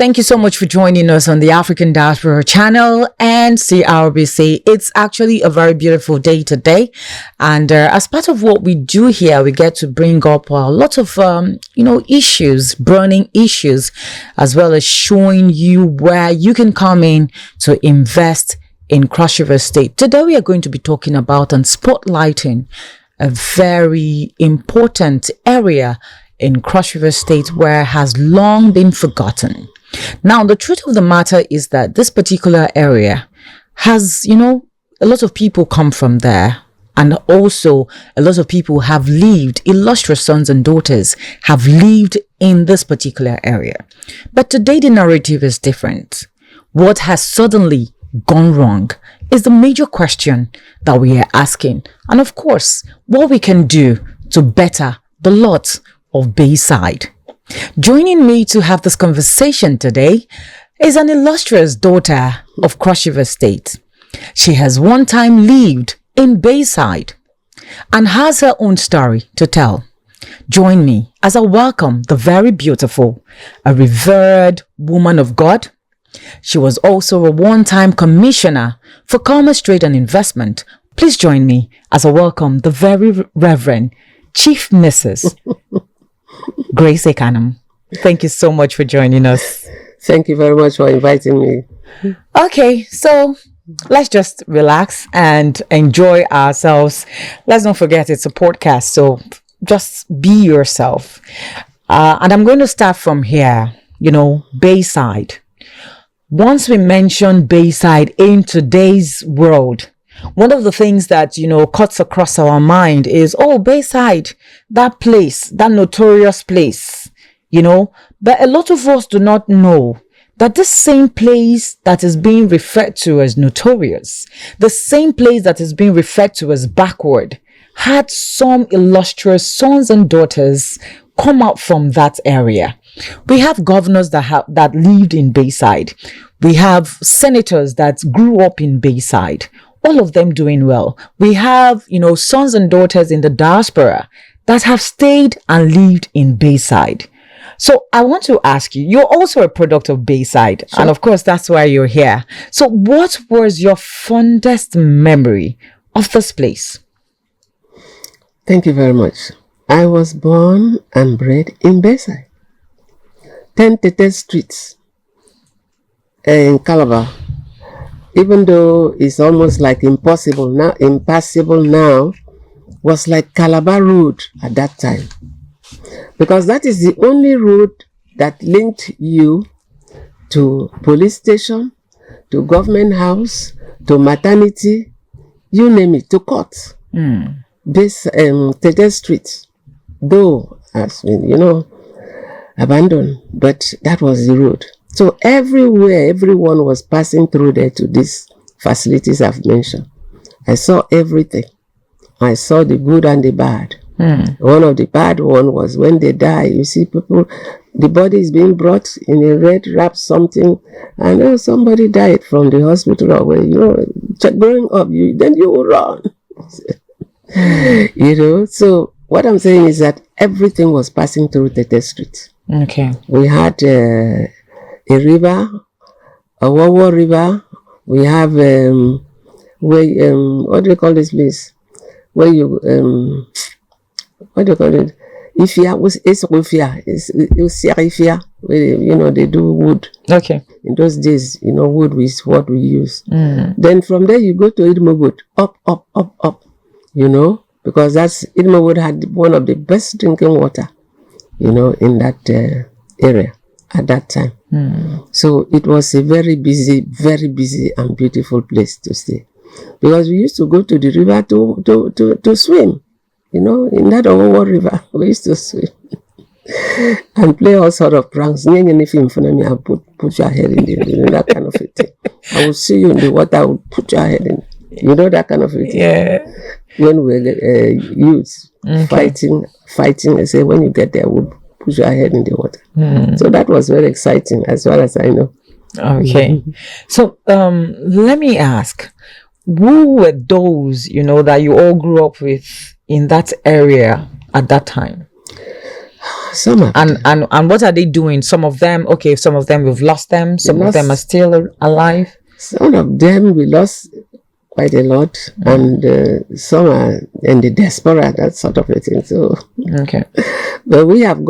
Thank you so much for joining us on the African Diaspora channel and CRBC. It's actually a very beautiful day today. And as part of what we do here, we get to bring up a lot of, issues, burning issues, as well as showing you where you can come in to invest in Cross River State. Today, we are going to be talking about and spotlighting a very important area in Cross River State where has long been forgotten. Now, the truth of the matter is that this particular area has, a lot of people come from there. And also a lot of people have lived, illustrious sons and daughters have lived in this particular area. But today the narrative is different. What has suddenly gone wrong is the major question that we are asking. And of course, what we can do to better the lot of Bayside. Joining me to have this conversation today is an illustrious daughter of Cross River State. She has one time lived in Bayside and has her own story to tell. Join me as I welcome the very beautiful, a revered woman of God. She was also a one-time commissioner for Commerce, Trade and Investment. Please join me as I welcome the very Reverend Chief Mrs. Grace Ekanem. Thank you so much for joining us. Thank you very much for inviting me. Okay, so let's just relax and enjoy ourselves. Let's not forget it's a podcast, so just be yourself. And I'm going to start from here, Bayside. Once we mention Bayside in today's world, one of the things that, cuts across our mind is, Bayside, that place, that notorious place, But a lot of us do not know that this same place that is being referred to as notorious, the same place that is being referred to as backward, had some illustrious sons and daughters come out from that area. We have governors that lived in Bayside. We have senators that grew up in Bayside. All of them doing well. We have, sons and daughters in the diaspora that have stayed and lived in Bayside. So I want to ask you, you're also a product of Bayside. Sure. And of course, that's why you're here. So what was your fondest memory of this place? Thank you very much. I was born and bred in Bayside. 10th Street in Calabar. Even though it's almost like impassable now, was like Calabar Road at that time. Because that is the only road that linked you to police station, to government house, to maternity, you name it, to court. This 10th Street, though has been, abandoned, but that was the road. So everywhere, everyone was passing through there to these facilities I've mentioned. I saw everything. I saw the good and the bad. One of the bad one was when they die, you see people, the body is being brought in a red wrap something, and somebody died from the hospital or where, growing up, then you will run. So what I'm saying is that everything was passing through Tete Street. Okay. We had a river, a Wawa River. We have what do you call this place? Where you what do you call it? Ifia was Ifia. It's Ifia. Where they do wood. Okay. In those days, wood is what we use. Then from there you go to Idmowood, up. Because that's Idmowood had one of the best drinking water, in that area at that time. So it was a very busy and beautiful place to stay. Because we used to go to the river to swim, in that Owo River. We used to swim and play all sort of pranks. Put your head in that kind of a thing. I will see you in the water, I will put your head in. That kind of a thing. Yeah. When we were youths, fighting, I say, when you get there, we'll put your head in the water. So that was very exciting as far as I know. Okay. So let me ask, who were those, that you all grew up with in that area at that time? Some of them. And what are they doing? Some of them, okay, some of them we've lost them. Some of them are still alive. Some of them we lost quite a lot, and some are in the diaspora, that sort of a thing. So, okay, but we have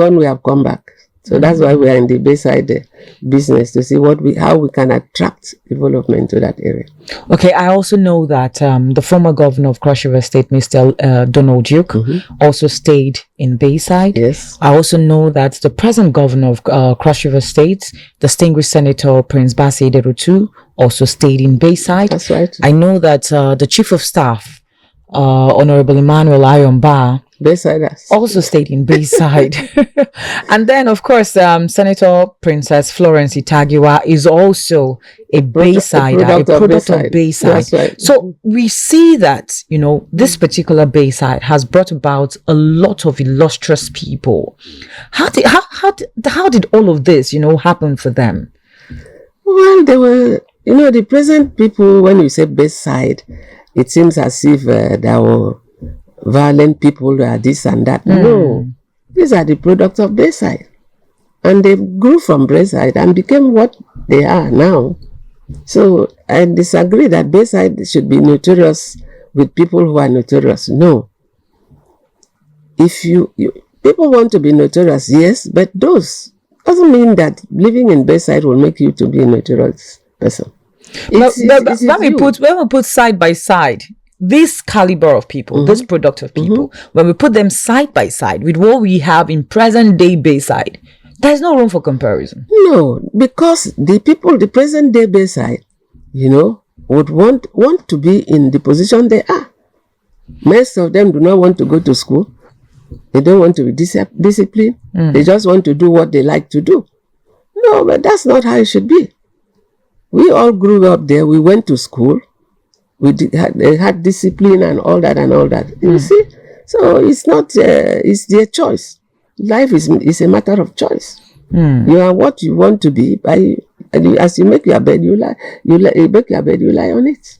come back. So that's why we are in the Bayside business, to see how we can attract development to that area. Okay, I also know that the former governor of Cross River State, Mr. Donald Duke, also stayed in Bayside. Yes. I also know that the present governor of Cross River State, distinguished Senator Prince BAYSIDE also stayed in Bayside. That's right. I know that the Chief of Staff, Honorable Emmanuel Ayomba, Bayside also stayed in Bayside. And then, of course, Senator Princess Florence Itagiwa is also a Bayside, a product of Bayside. That's right. So we see that, this particular Bayside has brought about a lot of illustrious people. How did all of this, happen for them? Well, they were, the present people, when you say Bayside, it seems as if there were violent people, this and that. No, these are the products of Bayside, and they grew from Bayside and became what they are now. So I disagree that Bayside should be notorious with people who are notorious. No, if you people want to be notorious, yes, but those doesn't mean that living in Bayside will make you to be a notorious person. When we put side by side this caliber of people, this product of people, when we put them side by side with what we have in present day Bayside, there's no room for comparison. No, because the present day Bayside, would want to be in the position they are. Most of them do not want to go to school. They don't want to be disciplined. They just want to do what they like to do. No, but that's not how it should be. We all grew up there. We went to school. They had discipline and all that. You see? So it's not, it's their choice. Life is a matter of choice. You are what you want to be. As you make your bed, you make your bed, you lie on it.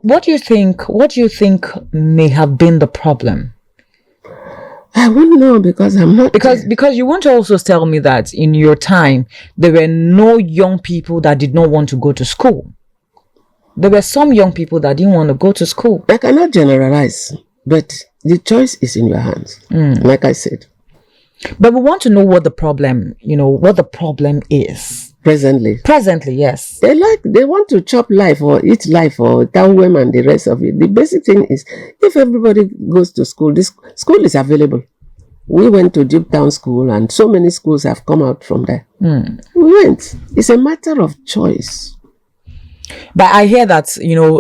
What do you think may have been the problem? I wouldn't know, because I'm not because you want to also tell me that in your time there were no young people that did not want to go to school. There were some young people that didn't want to go to school. I cannot generalize, but the choice is in your hands, like I said. But we want to know what the problem is. Presently, yes. They want to chop life or eat life or tawem and the rest of it. The basic thing is, if everybody goes to school, this school is available. We went to Duke Town School, and so many schools have come out from there. We went. It's a matter of choice. But I hear that,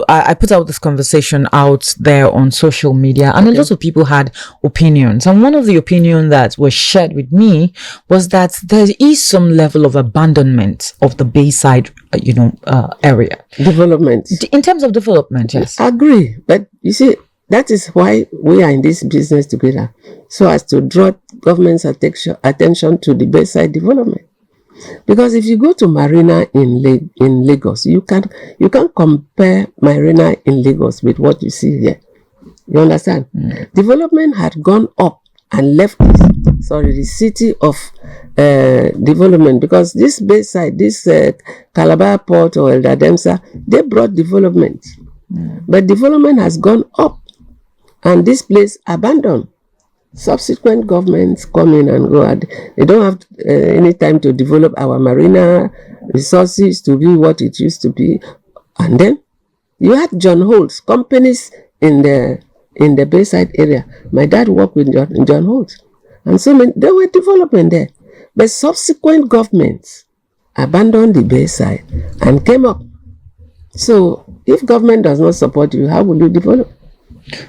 I put out this conversation out there on social media, and a lot of people had opinions. And one of the opinions that was shared with me was that there is some level of abandonment of the Bayside, area. Development. In terms of development, yes. I agree. But you see, that is why we are in this business together, so as to draw government's attention to the Bayside development. Because if you go to Marina in Lagos, you can't compare Marina in Lagos with what you see here. You understand? Development had gone up and left the city of development, because this Bayside, this Calabar Port or El Dademsa, they brought development. But development has gone up, and this place abandoned. Subsequent governments come in and go. They don't have any time to develop our marina resources to be what it used to be. And then you had John Holt's companies in the Bayside area. My dad worked with John Holt's, and so there were development there. But subsequent governments abandoned the Bayside and came up. So if government does not support you, how will you develop?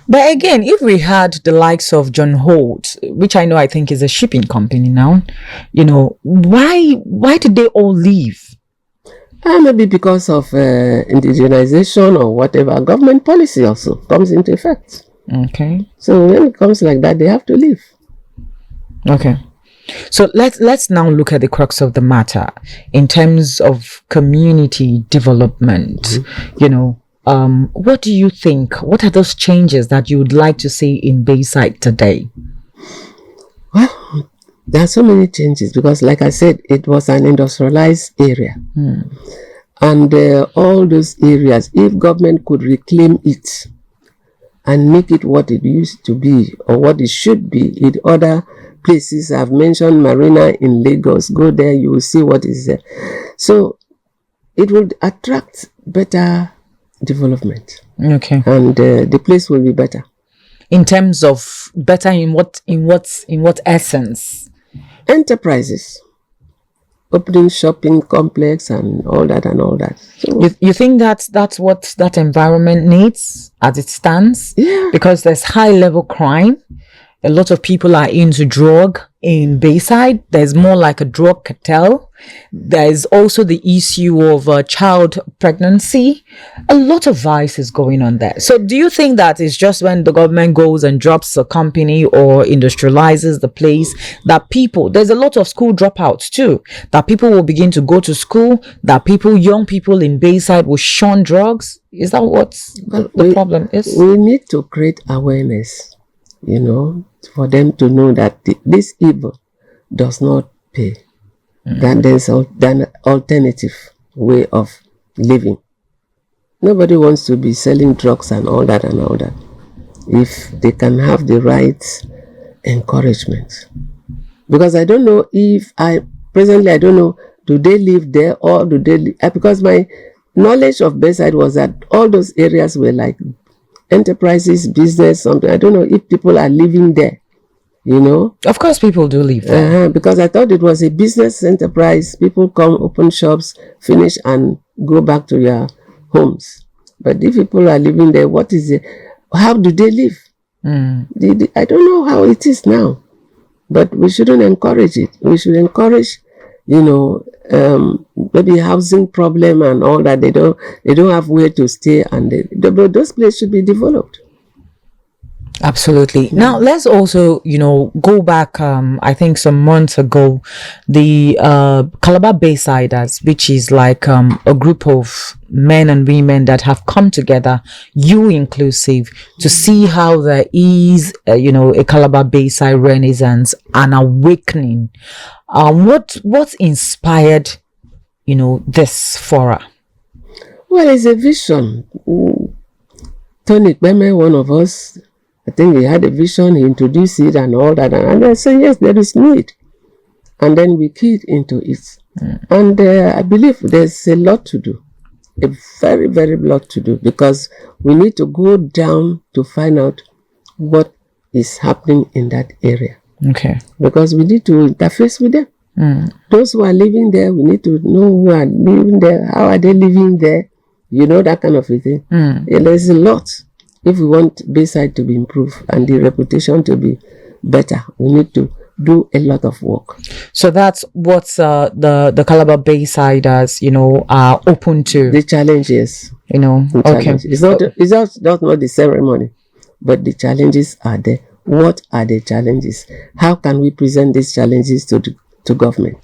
But again, if we had the likes of John Holt, which I think is a shipping company now, why did they all leave? Maybe because of indigenization or whatever. Government policy also comes into effect. Okay. So when it comes like that, they have to leave. Okay. So let's now look at the crux of the matter in terms of community development. What do you think? What are those changes that you would like to see in Bayside today? Well, there are so many changes because, like I said, it was an industrialized area. And all those areas, if government could reclaim it and make it what it used to be or what it should be in other places, I've mentioned Marina in Lagos. Go there, you will see what is there. So it will attract better development. Okay. And the place will be better. In terms of better in what essence? Enterprises, opening shopping complex and all that and all that. So, You think that's what that environment needs as it stands? Yeah. Because there's high level crime. A lot of people are into drug in Bayside. There's more like a drug cartel. There's also the issue of child pregnancy. A lot of vice is going on there. So do you think that it's just when the government goes and drops a company or industrializes the place that there's a lot of school dropouts too, that people will begin to go to school, that young people in Bayside will shun drugs? Is that what the problem is? We need to create awareness, for them to know that this evil does not pay. That there's an alternative way of living. Nobody wants to be selling drugs and all that. If they can have the right encouragement. Because I don't know I don't know, do they live there or do they because my knowledge of Bayside was that all those areas were like enterprises, business, something. I don't know if people are living there, Of course, people do live there. Because I thought it was a business enterprise. People come, open shops, finish, and go back to their homes. But if people are living there, what is it? How do they live? I don't know how it is now. But we shouldn't encourage it. We should encourage, maybe housing problem and all that. They don't have where to stay, and those places should be developed. Absolutely. Now let's also, go back. I think some months ago, the Calabar Baysiders, which is like a group of men and women that have come together, you inclusive, to see how there is, a Calabar Bayside Renaissance, an awakening. What inspired, this fora? Well, it's a vision. Tony Beme, one of us, I think he had a vision, he introduced it and all that. And I said, yes, there is need. And then we keyed into it. And I believe there's a lot to do. A very, very lot to do. Because we need to go down to find out what is happening in that area. Okay. Because we need to interface with them. Those who are living there, we need to know who are living there. How are they living there? That kind of a thing. Yeah, there's a lot. If we want Bayside to be improved and the reputation to be better, we need to do a lot of work. So that's what the Calabar Baysiders, are open to. The challenges. Okay. Challenge. It's just not the ceremony, but the challenges are there. What are the challenges? How can we present these challenges to government?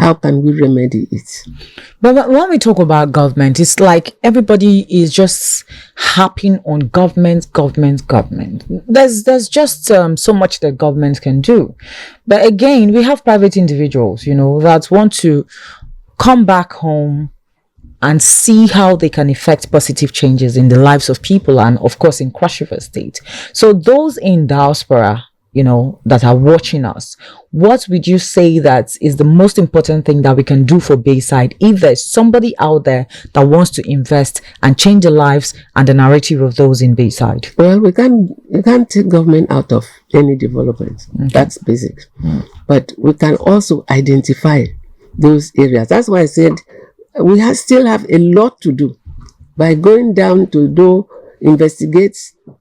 How can we remedy it? But when we talk about government, it's like everybody is just harping on government. There's just so much that government can do. But again, we have private individuals, that want to come back home and see how they can effect positive changes in the lives of people and, of course, in Cross River State. So those in diaspora, that are watching us, what would you say that is the most important thing that we can do for Bayside if there's somebody out there that wants to invest and change the lives and the narrative of those in Bayside? Well, we can't take government out of any development. Okay. That's basic. But we can also identify those areas. That's why I said we still have a lot to do by going down to investigate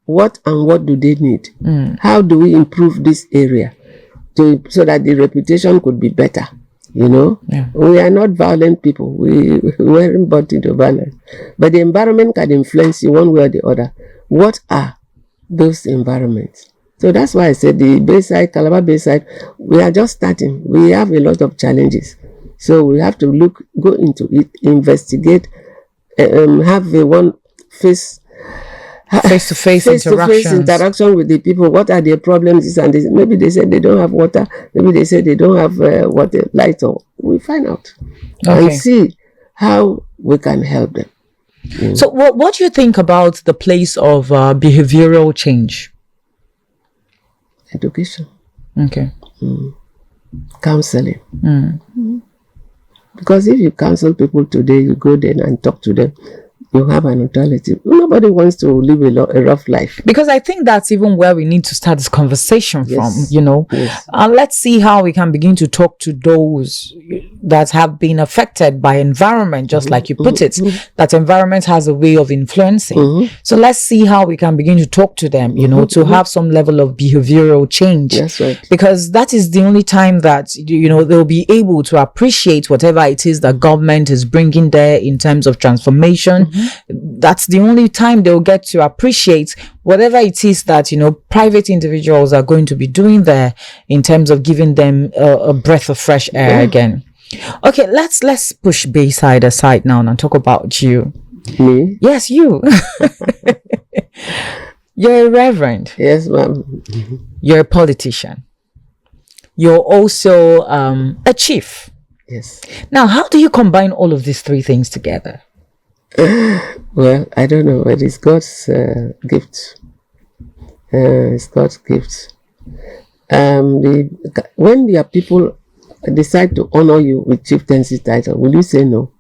what do they need. How do we improve this area so that the reputation could be better? We are not violent people. We weren't brought into violence, but the environment can influence you one way or the other. What are those environments? So that's why I said the Bayside, Calabar Bayside, we are just starting. We have a lot of challenges, so we have to go into it, investigate, have a one face face-to-face interaction with the people. What are their problems? And this. Maybe they said they don't have water. Maybe they said they don't have water, light. Or we find out and see how we can help them. So what do you think about the place of behavioral change? Education. Okay. Counseling. Because if you counsel people today, you go there and talk to them, you have an alternative. Nobody wants to live a rough life. Because I think that's even where we need to start this conversation from, you know. Yes. And let's see how we can begin to talk to those that have been affected by environment, just like you put it, that environment has a way of influencing. So let's see how we can begin to talk to them, you know, to have some level of behavioral change. That's right. Because that is the only time that, you know, they'll be able to appreciate whatever it is that government is bringing there in terms of transformation. That's the only time they'll get to appreciate whatever it is that, you know, private individuals are going to be doing there in terms of giving them a breath of fresh air again. Okay, let's push Bayside aside now and talk about you. Me? Yes, you. You're a reverend. Yes, ma'am. You're a politician. You're also a chief. Yes. Now, how do you combine all of these three things together? Well, I don't know, but it's God's gift. It's God's gift. When your people decide to honor you with chieftaincy title, will you say no?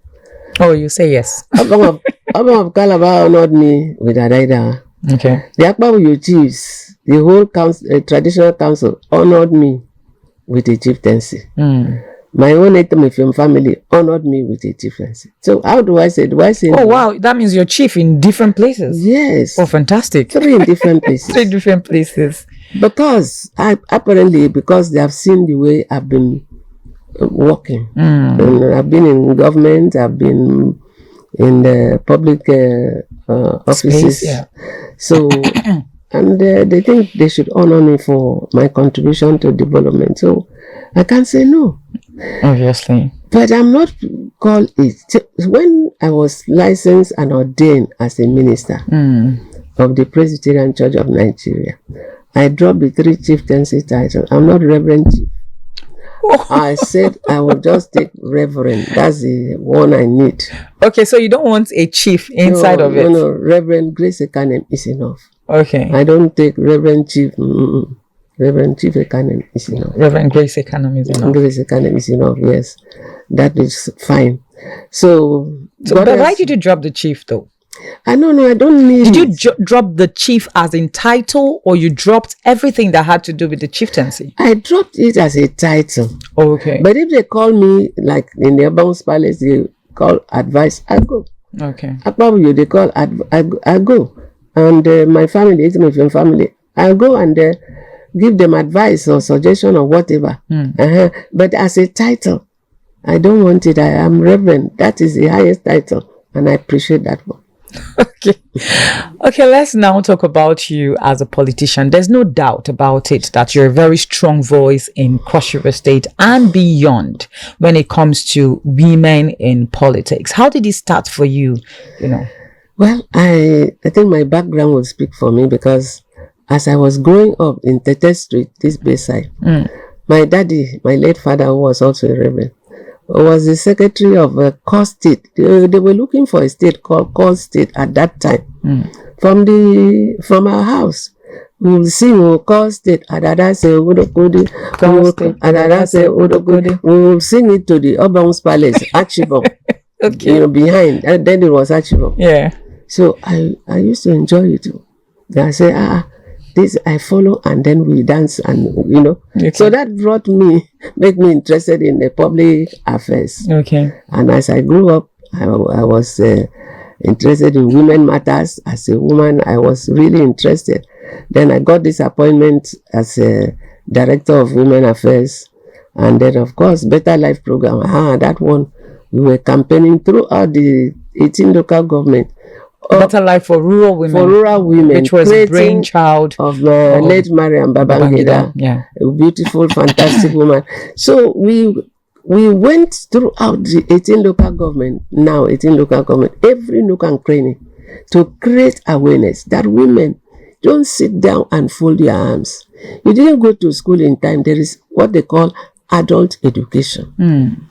Oh, you say yes. Abang of Calabar honored me with Adaida. Okay. The Akbabuyo chiefs, the whole traditional council honored me with a chieftaincy. My own Etomifium family honored me with a chieftaincy. So how do I say? Do I say? Oh, no? Wow. That means you're chief in different places. Yes. Oh, fantastic. 3 in different places. 3 different places. Because because they have seen the way I've been working. And I've been in government. I've been in the public offices. Space, yeah. So, and they think they should honor me for my contribution to development. So I can't say no. Obviously. But I'm not called it. When I was licensed and ordained as a minister of the Presbyterian Church of Nigeria, I dropped the 3 chieftaincy titles. I'm not Reverend Chief. I said I will just take Reverend. That's the one I need. Okay, so you don't want a chief inside of it? No, Reverend Grace Ekanem is enough. Okay. I don't take Reverend Chief. Reverend Chief Ekanem is enough. Reverend Grace Ekanem is enough. Grace Ekanem is enough, yes. That is fine. So but why did you drop the chief though? I don't know. I don't need. Did you drop the chief as in title, or you dropped everything that had to do with the chieftaincy? I dropped it as a title. Oh, okay. But if they call me, like in the Bounce Palace, they call advice, I go. Okay. Akbabuyo, they call I go. And my family, it's my family, I go and give them advice or suggestion or whatever. But as a title, I don't want it. I am Reverend. That is the highest title, and I appreciate that one. Okay, let's now talk about you as a politician. There's no doubt about it that you're a very strong voice in Cross River State and beyond when it comes to women in politics. How did it start for you, you know? Well, I think my background will speak for me, because as I was growing up in 30th Street, this Bayside, my daddy, my late father, who was also a reverend, was the secretary of Core State. They were looking for a state called Core State at that time. From our house, we will sing Core State, Adada say Odokode, Adada say Odokode. We will sing it to the Oban's Palace, Archibald. Okay. You know, behind. And then it was Archibald. Yeah. So I used to enjoy it too. I say, this I follow, and then we dance, and you know. Okay. So that made me interested in the public affairs. Okay. And as I grew up, I was interested in women matters. As a woman, I was really interested. Then I got this appointment as a director of women affairs, and then of course Better Life program. That one we were campaigning throughout the 18 local government. Better Life for rural women. Which was a brainchild of late Mariam Babangida. Yeah. A beautiful, fantastic woman. So we went throughout the 18 local government, every nook and cranny. to create awareness that women don't sit down and fold your arms. You didn't go to school in time. There is what they call adult education.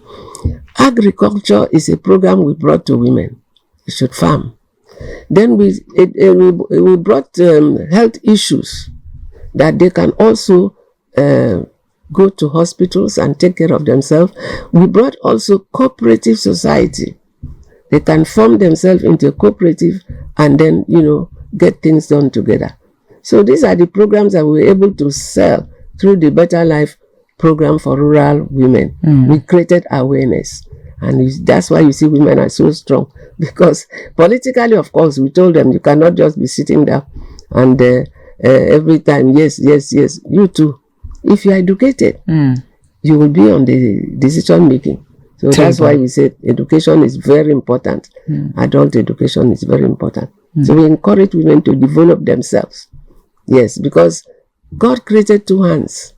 Agriculture is a program we brought to women. They should farm. Then we brought health issues that they can also go to hospitals and take care of themselves. We brought also cooperative society. They can form themselves into a cooperative and then, get things done together. So these are the programs that we were able to sell through the Better Life program for rural women. We created awareness. And that's why you see women are so strong. Because politically, of course, we told them you cannot just be sitting there and every time, yes. You too. If you are educated, you will be on the decision making. So that's why we said education is very important. Adult education is very important. So we encourage women to develop themselves. Yes, because God created two hands.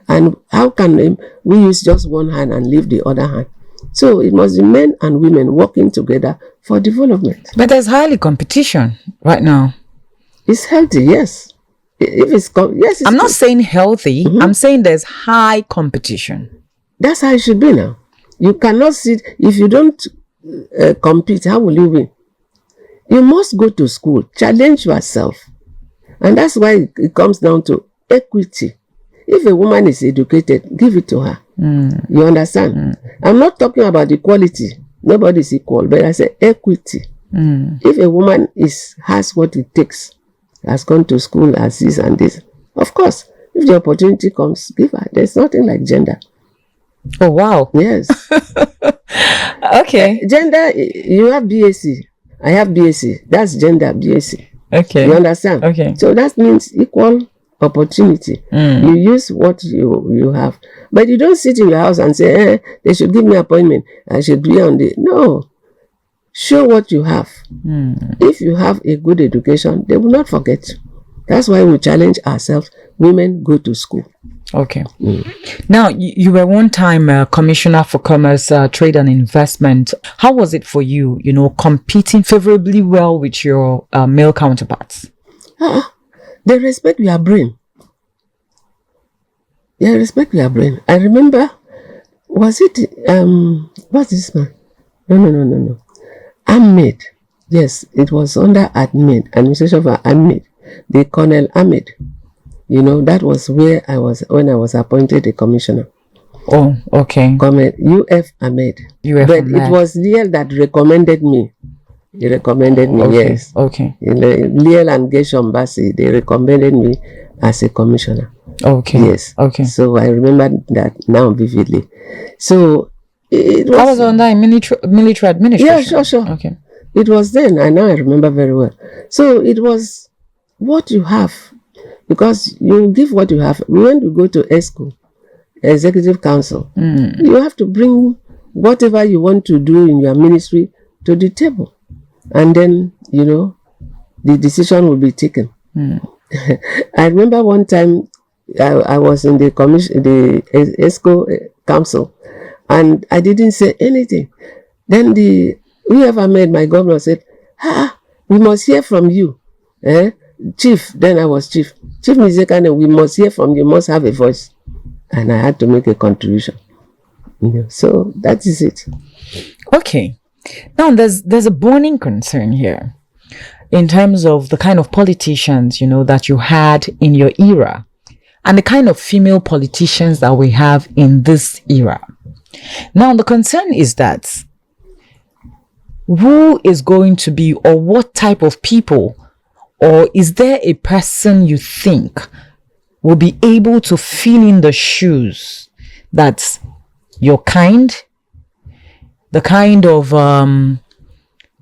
And how can we use just one hand and leave the other hand? So it must be men and women working together for development. But there's highly competition right now. It's healthy, yes. If it's yes, it's I'm not saying healthy. I'm saying there's high competition. That's how it should be now. You cannot sit, if you don't compete, how will you win? You must go to school, challenge yourself. And that's why it comes down to equity. If a woman is educated, give it to her. You understand? I'm not talking about equality. Nobody is equal, but I say equity. If a woman has what it takes, has gone to school, has this and this, of course, if the opportunity comes, give her. There's nothing like gender. Oh, wow. Yes. Okay. Gender, you have BAC. I have BAC. That's gender, BAC. Okay. You understand? Okay. So that means equal opportunity. You use what you have. But you don't sit in your house and say, they should give me appointment. I should be on the... No. Show what you have. If you have a good education, they will not forget. That's why we challenge ourselves. Women go to school. Okay. Now, you were one time Commissioner for Commerce, Trade and Investment. How was it for you, competing favorably well with your male counterparts? They respect your brain. They respect your brain. I remember, was it, what's this man? No. Ahmed. Yes, it was under Ahmed, administration for Ahmed. The Colonel Ahmed. That was where I was when I was appointed a commissioner. Oh, okay. UF Ahmed. But it was Liel that recommended me. He recommended me, okay. Yes. Okay. Liel and Geshom Basi, they recommended me as a commissioner. Okay. Yes. Okay. So I remember that now vividly. So it was... I was under a military administration. Yeah, sure. Okay. It was then, and now I remember very well. So it was what you have, because you give what you have. When you go to ESCO, Executive Council, you have to bring whatever you want to do in your ministry to the table. And then, the decision will be taken. I remember one time I was in the ESCO Council, and I didn't say anything. Then whoever made my governor said, we must hear from you. Chief, then I was Chief Mrs Ekanem, we must hear from you, must have a voice. And I had to make a contribution. So that is it. Okay. Now there's a burning concern here in terms of the kind of politicians, that you had in your era and the kind of female politicians that we have in this era. Now the concern is that who is going to be, or what type of people, or is there a person you think will be able to fill in the shoes that your kind, the kind of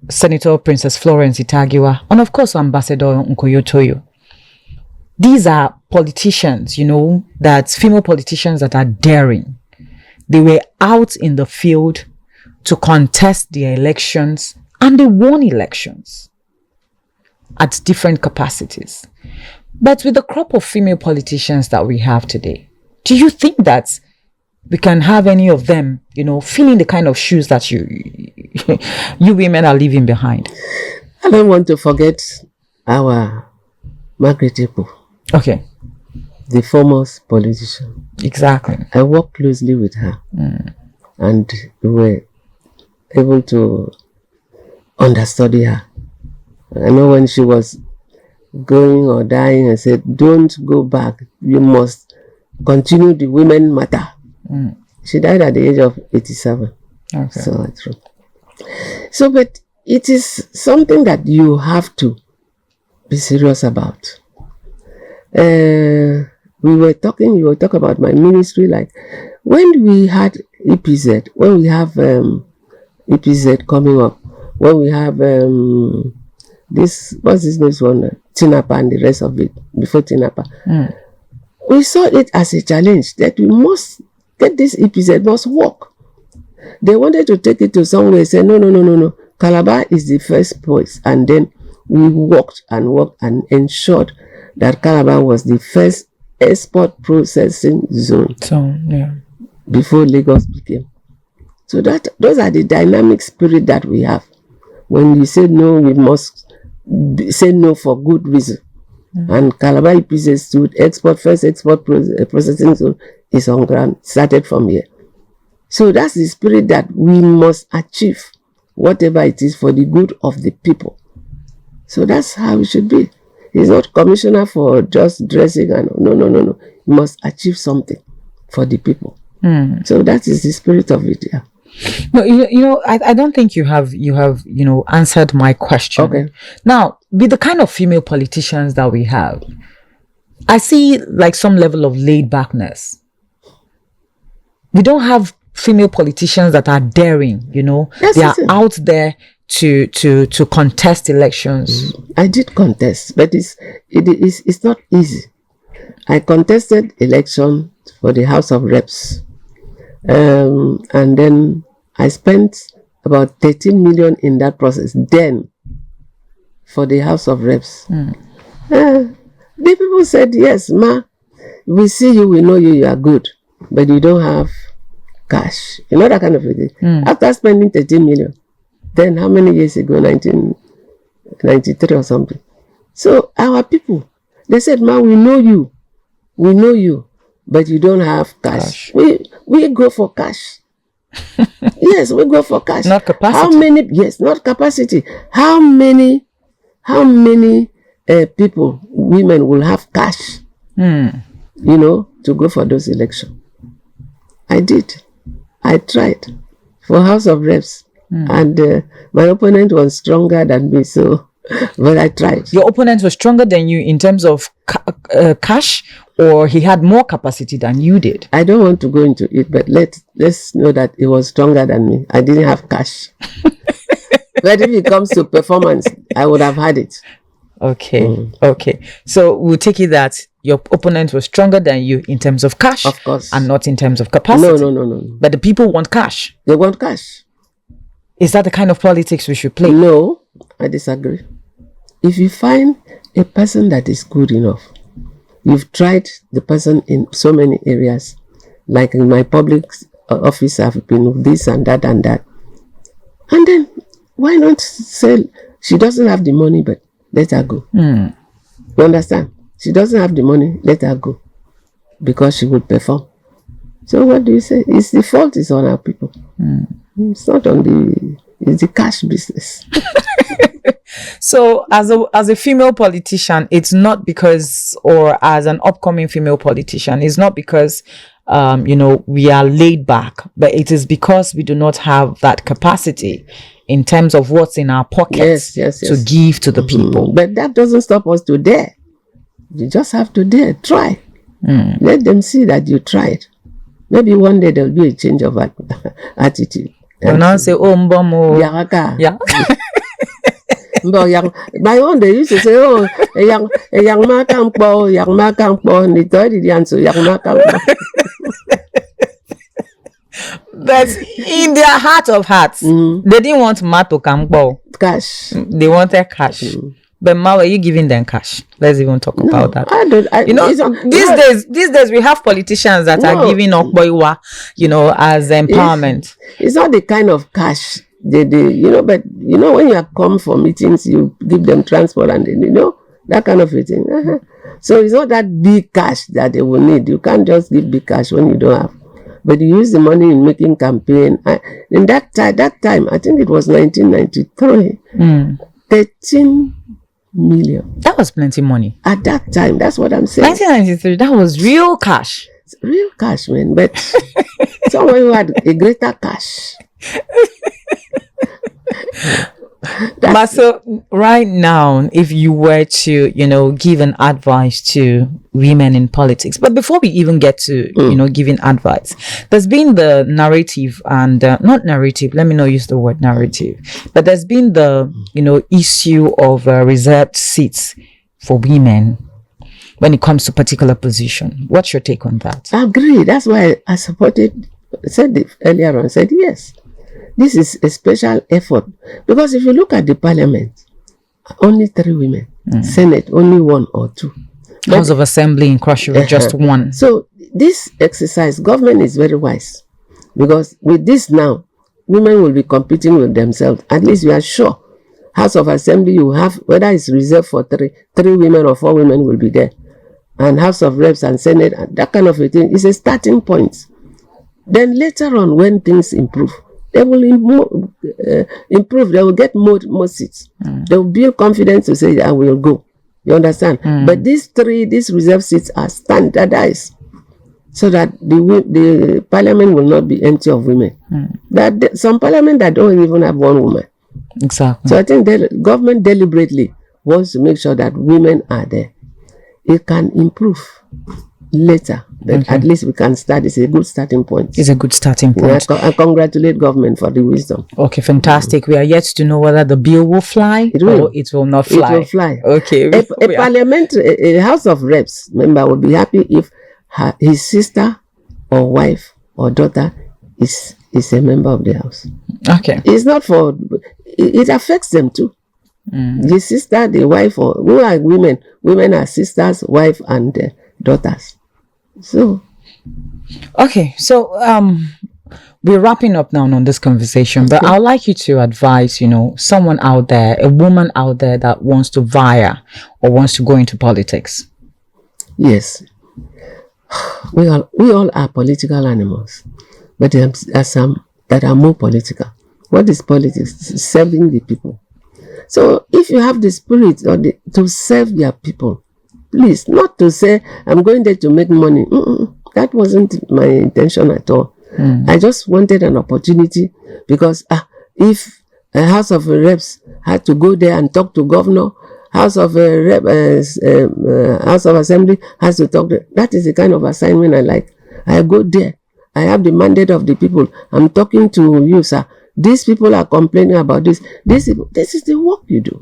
Senator Princess Florence Itagiwa, and of course Ambassador Nkoyotoyo. These are politicians, that female politicians that are daring. They were out in the field to contest their elections, and they won elections at different capacities. But with the crop of female politicians that we have today, do you think that we can have any of them, filling the kind of shoes that you women are leaving behind? I don't want to forget our Margaret Epo, Okay. the foremost politician. Exactly. I worked closely with her, and we were able to understudy her. I know when she was going or dying, I said, don't go back. You must continue the women matter. She died at the age of 87. Okay. So true. So, but it is something that you have to be serious about. You were talking about my ministry, like when we had EPZ, when we have EPZ coming up, when we have what's this next one, Tinapa and the rest of it, before Tinapa, we saw it as a challenge that we must get this EPZ, must work. They wanted to take it to somewhere, say, no. Calabar is the first place. And then we worked and ensured that Calabar was the first export processing zone. So, yeah. Before Lagos became. So those are the dynamic spirit that we have. When we say no, we must say no for good reason. And Calabar EPZ stood first export processing zone is on ground, started from here. So that's the spirit that we must achieve, whatever it is, for the good of the people. So that's how it should be. He's not commissioner for just dressing and no. He must achieve something for the people. So that is the spirit of it. Yeah. No, I don't think you have answered my question. Okay. Now, with the kind of female politicians that we have, I see like some level of laid backness. We don't have female politicians that are daring, Yes, they are out there to contest elections. I did contest, but it's not easy. I contested election for the House of Reps, and then I spent about 13 million in that process. Then, for the House of Reps, the people said, "Yes, ma, we see you, we know you, you are good, but you don't have cash." That kind of thing. After spending 13 million, then how many years ago? 1993 or something. So our people, they said, "Ma, we know you, but you don't have cash. We go for cash." Yes, we go for cash. Not capacity. How many? Yes, not capacity. How many people, women will have cash? To go for those elections. I did. I tried for House of Reps, and my opponent was stronger than me. So, but I tried. Your opponent was stronger than you in terms of cash, or he had more capacity than you did? I don't want to go into it, but let's know that he was stronger than me. I didn't have cash. But if it comes to performance, I would have had it. Okay. Okay. So we'll take it that your opponent was stronger than you in terms of cash, of course, and not in terms of capacity. No. But the people want cash. They want cash. Is that the kind of politics we should play? No, I disagree. If you find a person that is good enough, you've tried the person in so many areas, like in my public office, I've been with this and that, and then why not say she doesn't have the money, but let her go? You understand? She doesn't have the money, let her go, because she would perform. So what do you say? It's the fault is on our people. It's not on it's the cash business. So as a female politician, it's not because, or as an upcoming female politician, it's not because we are laid back, but it is because we do not have that capacity in terms of what's in our pockets to give to the people. But that doesn't stop us to dare. You just have to dare, try. Let them see that you tried. Maybe one day there'll be a change of attitude. And now say, "Oh, Mbomo." Yeah. My own, they used to say, "Oh, a young man can't go, and the third answer, young man can't go." But in their heart of hearts, they didn't want Mato Kampo. Cash. They wanted cash. But Ma, are you giving them cash? Let's even talk about that. I don't. These days we have politicians that are giving Okboiwa, as empowerment. It's not the kind of cash but when you come for meetings, you give them transport and that kind of a thing. So it's not that big cash that they will need. You can't just give big cash when you don't have. But you use the money in making campaign. In that time, I think it was 1993, 13 million. That was plenty money. At that time, that's what I'm saying. 1993, that was real cash. It's real cash, man. But someone who had a greater cash. But so right now, if you were to, give an advice to women in politics, but before we even get to, giving advice, there's been the narrative and not narrative, let me not use the word narrative, but there's been the, issue of reserved seats for women when it comes to particular position. What's your take on that? I agree. That's why I said it earlier on, said yes. This is a special effort because if you look at the parliament, only 3 women. Senate, only 1 or 2. House of Assembly in Crossriver, just 1. So this exercise, government is very wise because with this now, women will be competing with themselves. At least we are sure. House of Assembly, you have, whether it's reserved for 3 women or 4 women will be there. And House of Reps and Senate, and that kind of a thing is a starting point. Then later on, when things improve, they will improve. They will get more seats. They will build confidence to say, I will go. You understand? But these reserved seats are standardized so that the parliament will not be empty of women. Some parliament that don't even have 1 woman. Exactly. So I think the government deliberately wants to make sure that women are there. It can improve later, but at least we can start. It's a good starting point. It's a good starting point. I congratulate government for the wisdom. Okay, fantastic. We are yet to know whether the bill will fly or it will not fly. It will fly. Okay. A House of Reps member will be happy if his sister or wife or daughter is a member of the house. Okay. It's not for... It affects them too. The sister, the wife, or who are women. Women are sisters, wife, and daughters. So, okay, so we're wrapping up now on this conversation, but I'd like you to advise, someone out there, a woman out there that wants to vie or wants to go into politics. Yes, we all are political animals, but there are some that are more political. What is politics? It's serving the people. So if you have the spirit to serve your people, please, not to say, I'm going there to make money. That wasn't my intention at all. I just wanted an opportunity because if a House of Reps had to go there and talk to governor, House of Assembly has to talk to, that is the kind of assignment I like. I go there. I have the mandate of the people. I'm talking to you, sir. These people are complaining about this. This is the work you do.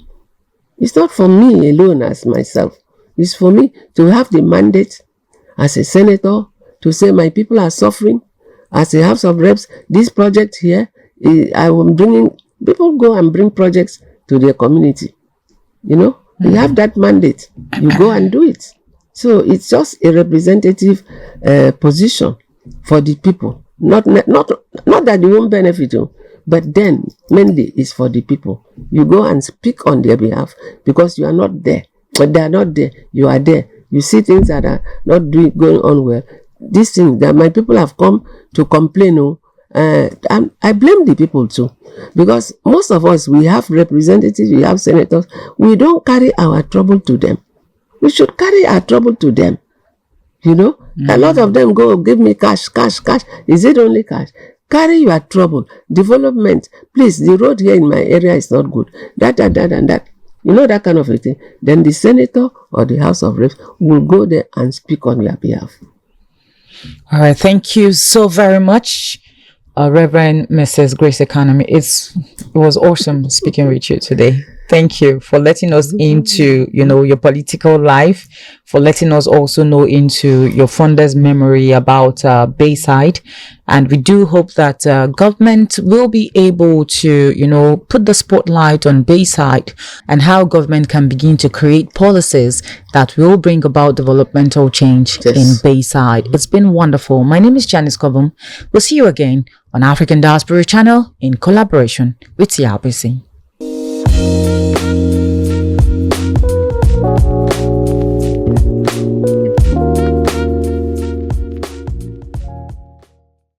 It's not for me alone as myself. It's for me to have the mandate as a senator to say my people are suffering. As a House of Reps, this project here, I am bringing, people go and bring projects to their community. You have that mandate. You go and do it. So it's just a representative position for the people. Not that they won't benefit you. But then, mainly, it's for the people. You go and speak on their behalf because you are not there. But they are not there. You are there. You see things that are not going on well. This thing that my people have come to complain. And I blame the people too. Because most of us, we have representatives, we have senators. We don't carry our trouble to them. We should carry our trouble to them. A lot of them go, give me cash. Is it only cash? Carry your trouble. Development. Please, the road here in my area is not good. That and that. That kind of a thing. Then the senator or the House of Reps will go there and speak on your behalf. All right. Thank you so very much, Reverend Mrs. Ekanem. It was awesome speaking with you today. Thank you for letting us into, your political life, for letting us also know into your fondest memory about Bayside. And we do hope that government will be able to, put the spotlight on Bayside and how government can begin to create policies that will bring about developmental change in Bayside. It's been wonderful. My name is Janice Kobum. We'll see you again on African Diaspora Channel in collaboration with CRBC.